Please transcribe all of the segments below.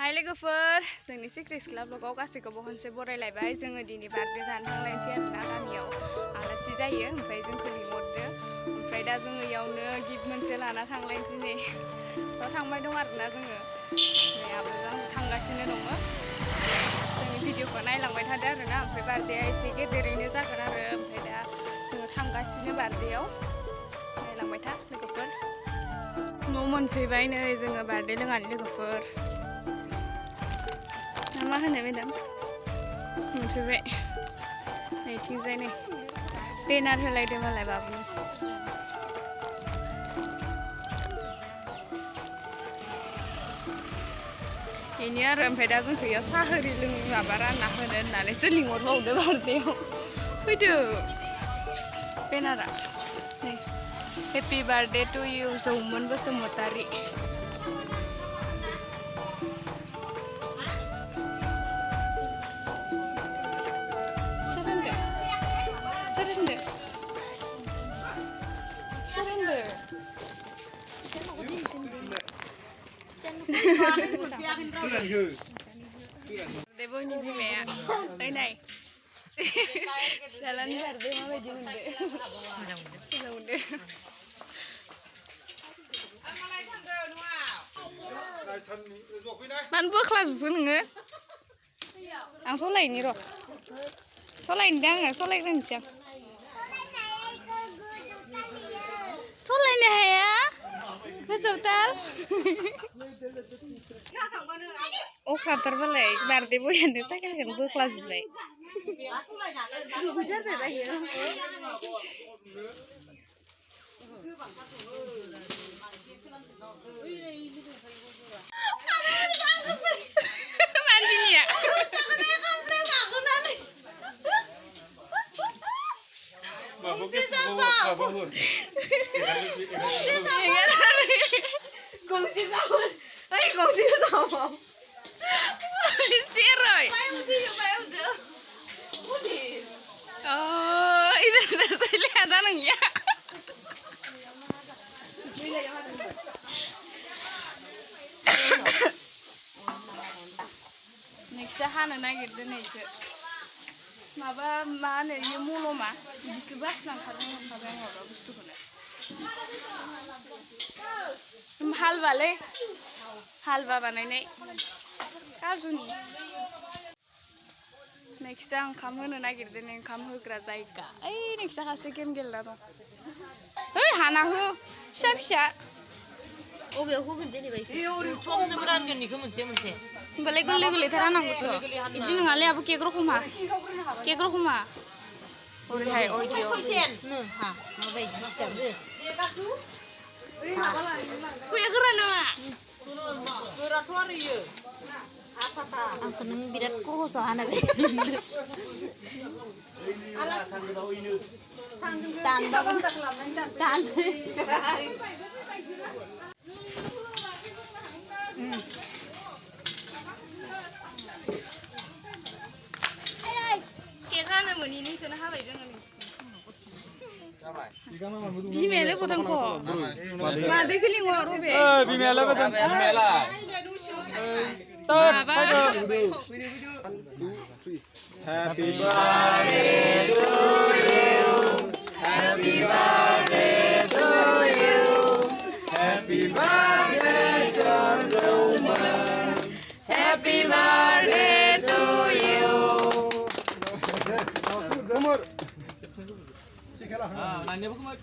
हाय लोगोफोर जोंनि सिक्रेट क्लाब ब्लगाव गासैखौबो खनसे बरायलायबाय जोङो दिनै बार्थडे जानो थांलायनोसै आरोना गामियाव आलासि जायो ओमफ्राय जोंखौ लिंहरदो ओमफ्राय दा जोङो इयावनो गिफ्ट मोनसे लाना थांलायनोसै नै स' थांबाय दं आरोना जोङो ओमफ्राय आब'जों थांगासिनो दङ जोंनि भिडिअखौ नायलांबाय थादो आरोना ओमफ्राय बार्थडेआ एसे गेदेरैनो जागोन आरो ओमफ्राय दा जोङो थांगासिनो बार्थडेआव नायलांबाय था लोगोफोर न' मोनफैबाय नै जोङो बार्थडे लोङानि लोगोफोर मा होनो मेदाम मोनफैबाय नैथिंजाय नै बेनार होलायदों मालाय बाबुनि बेनो आरो ओमफ्राय दा जोंखौ इयाव साहा होरि माबा रानना होनो होननानैसो लिंहरबावदो बार्थडेआव फैदो बेनारा नै happy birthday to you Jaumon Basumatary Debohnya biaya, ini, jalan barde mana jadi munde, Man buat kelas pun nggak, ang solai ini roh, solai ini dah nggak, solai kan siang, solai nih ya, betul tal. Oh khatar balai, birthday boy ande sakal kan bu kelas balai. Gujar be bayi. Mandinya ya. Gongsi sahur. Ay, gongsi sahur. Siroy. Oh, itu saya lihat anaknya. Next hana nagirde neke. Maba mana ini mulu mah. Di sebelah nang kadang orang bustu kena. Halwa बानायनाय काजुनि next ओंखाम होनो नागिरदों ओंखाम होग्रा जायगा ओइ next खासे game गेलेना दं ओइ हाना हो फिसा फिसा अबेयाव होगोन जेनेबा ओरै समजों रानगोन बेखौ मोनसे होमबालाय गोरलै गोरलैथार राननांगौसो बिदि नङालै आबो केक रखमा ओरैहाय अइदियाव हा माबायदि सिटाबो कुया गोरा नामा गोराथ' आरो इयो आंखौ नों बिराद खहसाव हाना बे केक हानो मोनिनिखौनो हाबाय जोङो बिमायालाय गथांख' मादैखौ लिंहर अबे बिमायालाय बोदों माबा Happy birthday to you Happy birthday to you Happy birthday John Zoman Happy birthday to you nanya apa kemar?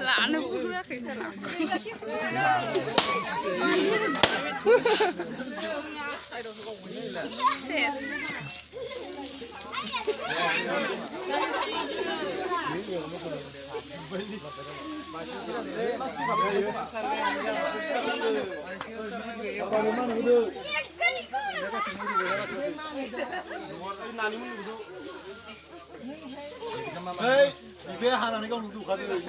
Lah anak gue udah kisah lah. Hei, 이게 하나니까 우리 가도 이제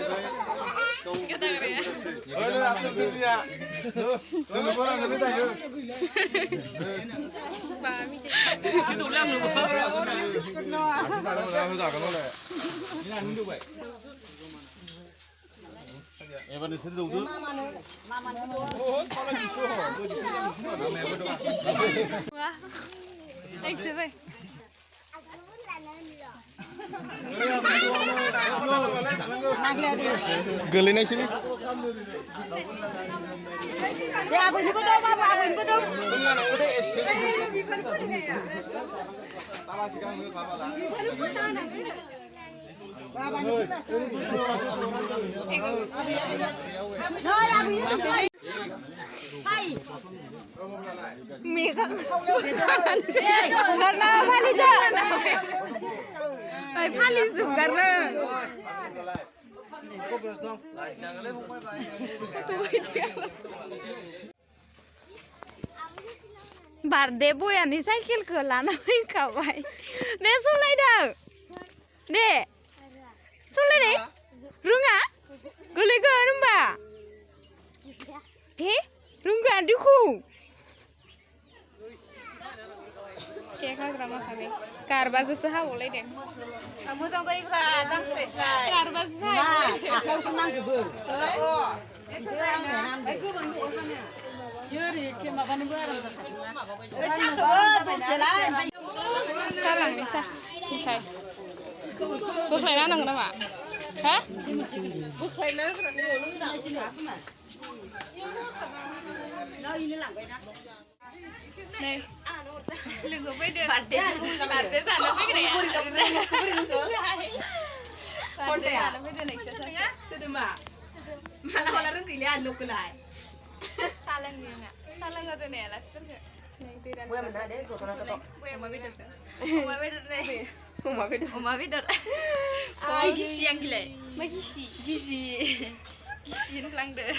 Kata keren. Öyle asıl ya. Sen bana ne dedin? Ewan nasi dulu. Excelente. Gelin sini. Ya, aku ini bedom, aku ini bedom. Karena apa nih, Cak? Paling suka karena. Birthday boy ani cycle ke lana main kawai. Deh sulai dah. Deh. Sulai deh. Runga? Gule ke rumba? Runga diku. Kayak grama kami. Karba susah boleh deh. Kamu sang saya pra, sang saya. Karba susah. Aku senang juga. Oh. Salang nih sah. Oke. Bukan nana kenapa? Hah? Bukan nana. Nih. Lu gue beda. Parde sana pikir ya. Parde sana beda nih sah. Sudah mak. Malah orang pilihan lu kulai. Salang nih nggak? Salang nggak tuh nih alas kerja. Gue mana deh, so pernah ketok. Uma beda nih. Uma beda. Oh, gizi yang gila. Gizi yang pelang deh.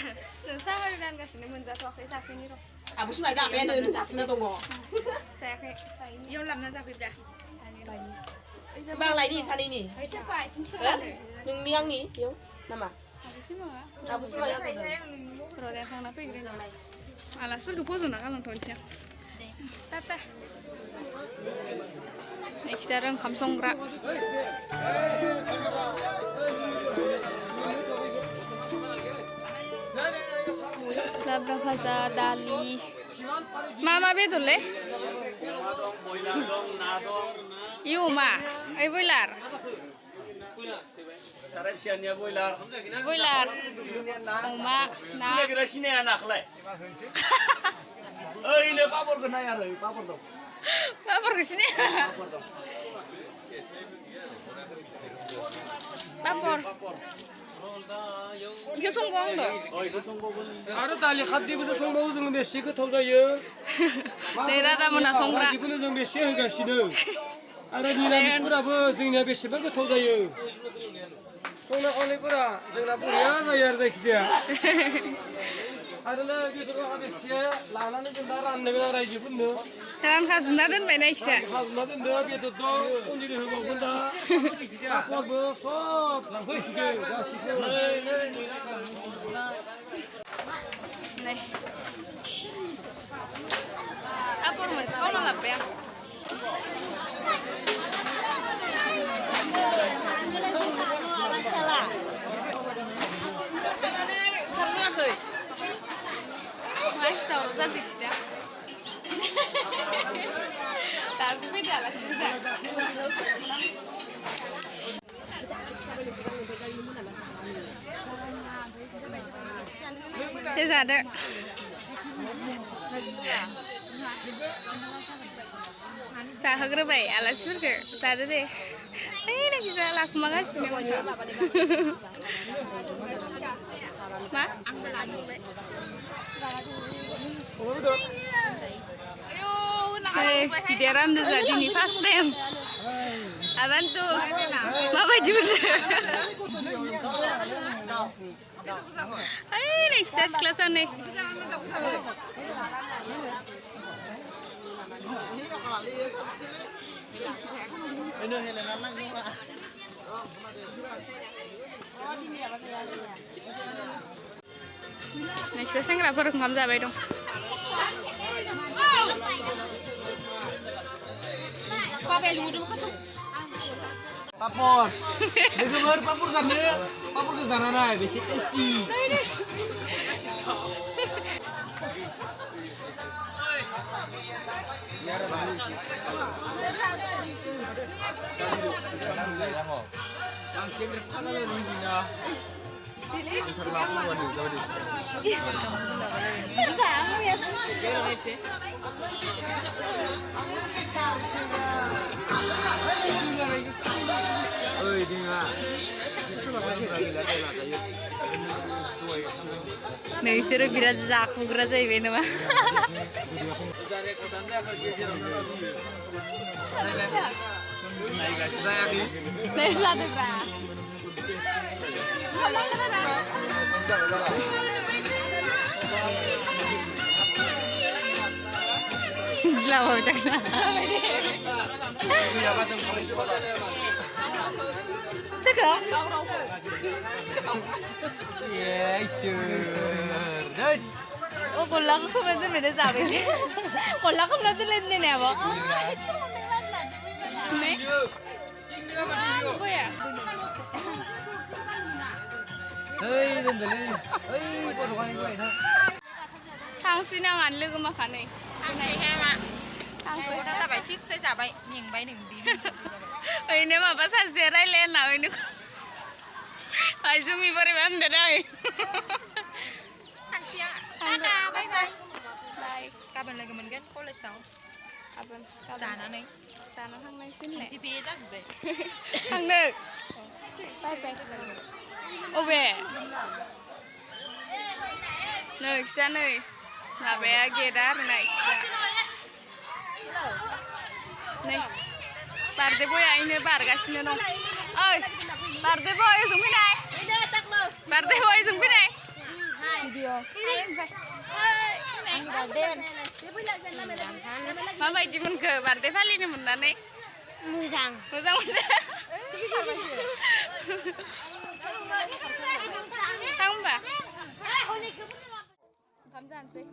Sama dengan kasih nih menjatuh waktu saya ini loh. Abu sih macam apa yang ada di tunggu. Saya kayak saya ini. Yang lamnya sampai dah. Bang lain ni, sana ini. Siapa? Yang liang ni, yo, nama. Habis sih mah. Abu sih macam apa? Terus yang sana apa gitu? Alas tuh pozo nak kalau tulisnya. Tata. Next sekarang kamsong rak. Labra faza dali. Mama betul le? Iyo ma, ay boiler. Sarap sianya boiler. Boiler. Oma na. Sini kira sini anak le. Ini papor kena ya le, papor dong. Papor ke sini. Papor dong. Papor. Papor. Iku songgong dong. Oh, itu sungguh. Ada tali khati bisa semua uzung besi ke tahu saya. Daerah tamu nak songra. Ibu uzung besi enggak sih dong. Ada di dalam berapa zingnya besi berapa tahu saya. Songra oleh pura, zingnya pura saya ada kisah. Ada lagi tu ada sia, lana ni kendaraan ni benar aja pun tu. Dalam khasumna dan banyak sih. Khasmat tu dia tu tu pun jadi hukum pun dah. Apa besok, juga masih sih. Nih. Apa rumah sekolah lah ya? Mas tahu cantik sih. Tak sepeda lah sih. Ada. Saya gerbai alas burger. Sada deh. Ini bisa laku makasih nih Ma? Kita ram desa ini fast time. Adan tuh, mama juga. Next stage class ane. Next stage nggak perlu ngam jabai dong. Papor. Bener papor sana. Papor ke sana nah, basic SD. Yang sini mana yang lucu ya? Kamu ya. Oi, dengar. Nih suruh birat zaku gerak saya ini mah. Nih satu berapa? Selamat bercakap. Suka? Yes, sure. Oh, kalau aku berarti beda sahabat. Kalau aku berarti lain nih apa? Nih. Apa ya? Hei, dendeli. Hei, kok doang ini gue? 당신이랑 안 읽으면 가네. 당신. Kita tak cik saya sahabat yang baik nih di. Ini mah pas hasilnya lena ini. Ayo mi beri benda dah. Bye bye. Bye. Kapan lagi mengen? Kolej sao? Kapan? Sana nih. Sana thằng này xin lẹ. Pipi itu sebaik. Thằng được. Bye bye. Ô về. Nơi xa nơi. Là bé kia đá này. Này. Barde boy ini bargasnya dong. Oi. Barde boy sungguh này. Barde boy sungguh này. Video. Ini badan. Mama ini mun ke Barde Valley ni mun nane. Musang. Musang mun. Tahu mbak? Kamsahan sih.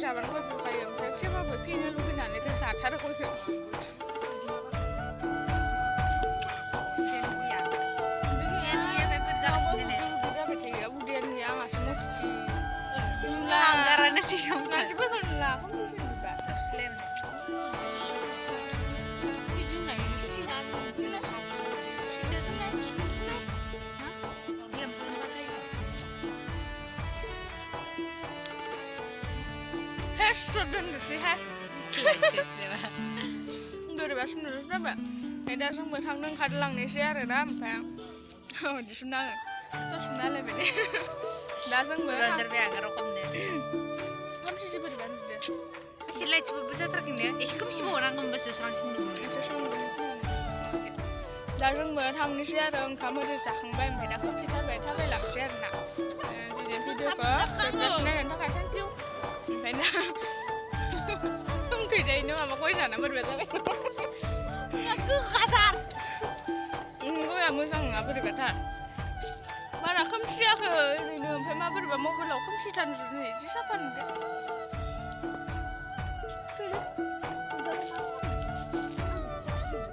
Jalan kau buka yang siapa berpindah lu kena ni kesat ada kau siapa? Anggarannya sih kamu. Nasi betul lah, kamu di sini juga. Lem. Sudah sih ha. Dari bahasa Indonesia berapa? Ada sang bertang neng kadang nih sih ada apa? Oh di sana, terus sana lebih deh. Dasang bertang. Terbiasa ngerokok deh. Kamu sih seperti mana deh? Masih lihat coba besar terkin ya. Kamu sih orang kamu bahasa serang sini. Dasang bertang nih sih ada kamu di sakang bayi, mereka kok kita bayi lah sih ada. Di video kok, sebenarnya yang tak ada sih. Phải na không kỳ đây nữa mà quay sản nó bật vậy Cứ khá thật. Gue là mua sang ngapa di beta. Mana không siap ke ini phải mà bật vào một cái lỗ không siap thành gì chứ sắp thành.